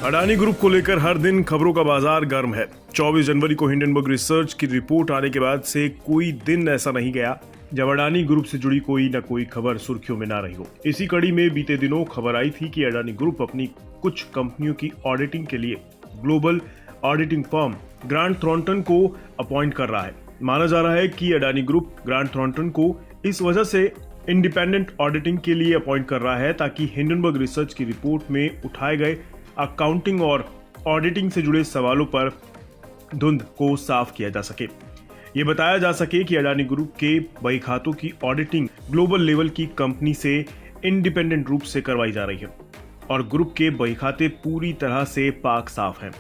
Adani group को लेकर हर दिन खबरों का बाजार गर्म है। 24 जनवरी को हिंडनबर्ग रिसर्च की रिपोर्ट आने के बाद से कोई दिन ऐसा नहीं गया जब अडानी ग्रुप से जुड़ी कोई न कोई खबर सुर्खियों में ना रही हो। इसी कड़ी में बीते दिनों खबर आई थी कि अडानी ग्रुप अपनी कुछ कंपनियों की ऑडिटिंग के लिए global auditing firm grant Thornton को अपॉइंट कर रहा है। माना जा रहा है कि अडानी ग्रुप ग्रांट थॉर्नटन को इस वजह से इंडिपेंडेंट ऑडिटिंग के लिए अपॉइंट कर रहा है ताकि हिंडनबर्ग रिसर्च की रिपोर्ट में उठाए गए अकाउंटिंग और ऑडिटिंग से जुड़े सवालों पर धुंध को साफ किया जा सके। ये बताया जा सके कि अडानी ग्रुप के बही खातों की ऑडिटिंग ग्लोबल लेवल की कंपनी से इंडिपेंडेंट रूप से करवाई जा रही है और ग्रुप के बही खाते पूरी तरह से पाक साफ हैं।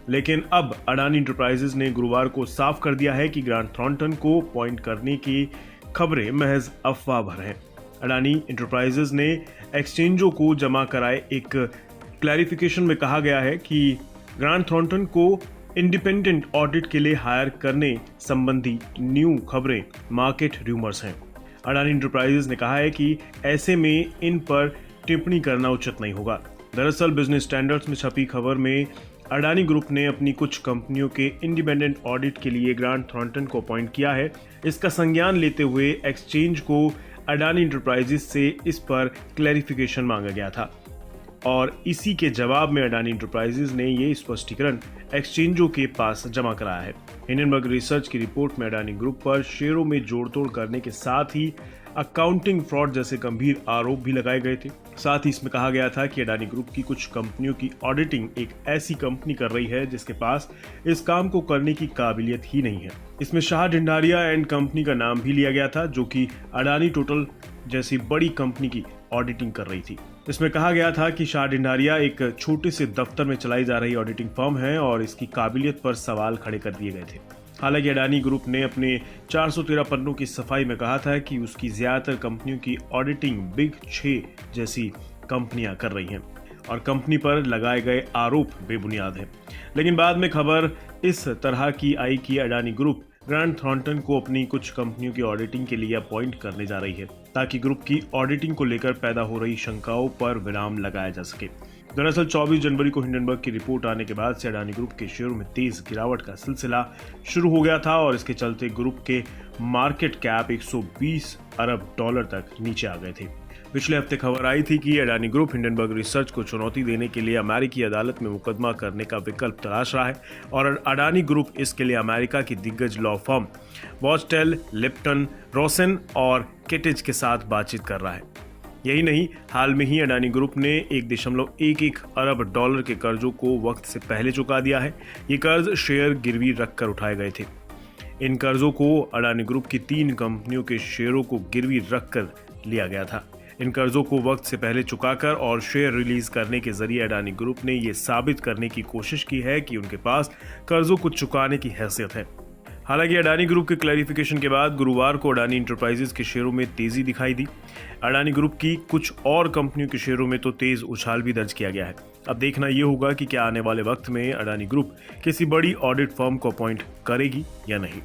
लेकिन अब अडानी इंटरप्राइजेज ने गुरुवार को साफ कर दिया है कि ग्रांट थॉर्नटन को अपॉइंट करने की खबरें महज अफवाह भर हैं। अडानी इंटरप्राइजेज ने एक्सचेंजों को जमा कराए एक क्लैरिफिकेशन में कहा गया है कि ग्रांट थॉर्नटन को इंडिपेंडेंट ऑडिट के लिए हायर करने संबंधी न्यू खबरें मार्केट रूमर्स हैं। अडानी इंटरप्राइजेज ने कहा है कि ऐसे में इन पर टिप्पणी करना उचित नहीं होगा। दरअसल बिजनेस स्टैंडर्ड्स में छपी खबर में अडानी ग्रुप ने अपनी कुछ कंपनियों के इंडिपेंडेंट ऑडिट के लिए ग्रांट थॉर्नटन को अपॉइंट किया है। इसका संज्ञान लेते हुए एक्सचेंज को अडानी इंटरप्राइजेज से इस पर क्लैरिफिकेशन मांगा गया था और इसी के जवाब में अडानी इंटरप्राइजेज ने ये स्पष्टीकरण एक्सचेंजों के पास जमा कराया है। हिंडनबर्ग रिसर्च की रिपोर्ट में अडानी ग्रुप पर शेयरों में जोड़तोड़ करने के साथ ही अकाउंटिंग फ्रॉड जैसे गंभीर आरोप भी लगाए गए थे। साथ ही इसमें कहा गया था कि अडानी ग्रुप की कुछ कंपनियों की ऑडिटिंग एक ऐसी कंपनी कर रही है जिसके पास इस काम को करने की काबिलियत ही नहीं है। इसमें शाह ढिंढारिया एंड कंपनी का नाम भी लिया गया था जो कि अडानी टोटल जैसी बड़ी कंपनी की ऑडिटिंग कर रही थी। इसमें कहा गया था कि शाह ढिंढारिया एक छोटे से दफ्तर में चलाई जा रही ऑडिटिंग फर्म है और इसकी काबिलियत पर सवाल खड़े कर दिए गए थे। हालांकि अडानी ग्रुप ने अपने 413 पन्नों की सफाई में कहा था कि उसकी ज्यादातर कंपनियों की ऑडिटिंग बिग 6 जैसी कंपनियां कर रही हैं और कंपनी पर लगाए गए आरोप बेबुनियाद हैं। लेकिन बाद में खबर इस तरह की आई कि अडानी ग्रुप ग्रांट थॉर्नटन को अपनी कुछ कंपनियों की ऑडिटिंग के लिए अपॉइंट करने जा रही है ताकि ग्रुप की ऑडिटिंग को लेकर पैदा हो रही शंकाओं पर विराम लगाया जा सके। दरअसल 24 जनवरी को हिंडनबर्ग की रिपोर्ट आने के बाद से अडानी ग्रुप के शेयरों में तेज गिरावट का सिलसिला शुरू हो गया था और इसके चलते ग्रुप के मार्केट कैप 120 अरब डॉलर तक नीचे आ गए थे। पिछले हफ्ते खबर आई थी कि अडानी ग्रुप हिंडनबर्ग रिसर्च को चुनौती देने के लिए अमेरिकी अदालत में मुकदमा करने का विकल्प तलाश रहा है और अडानी ग्रुप इसके लिए अमेरिका की दिग्गज लॉ फर्म वॉचटेल, लिप्टन, रोसेन और केटिज के साथ बातचीत कर रहा है। यही नहीं, हाल में ही अडानी ग्रुप ने 1.11 अरब डॉलर के कर्जों को वक्त से पहले चुका दिया है। ये कर्ज शेयर गिरवी रखकर उठाए गए थे। इन कर्जों को अडानी ग्रुप की 3 कंपनियों के शेयरों को गिरवी रखकर लिया गया था। इन कर्जों को वक्त से पहले चुकाकर और शेयर रिलीज करने के जरिए अडानी ग्रुप ने यह साबित करने की कोशिश की है कि उनके पास कर्जों को चुकाने की हैसियत है। हालांकि अडानी ग्रुप के क्लैरिफिकेशन के बाद गुरुवार को अडानी इंटरप्राइजेज के शेयरों में तेजी दिखाई दी। अडानी ग्रुप की कुछ और कंपनियों के शेयरों में तो तेज उछाल भी दर्ज किया गया है। अब देखना यह होगा कि क्या आने वाले वक्त में अडानी ग्रुप किसी बड़ी ऑडिट फर्म को अपॉइंट करेगी या नहीं।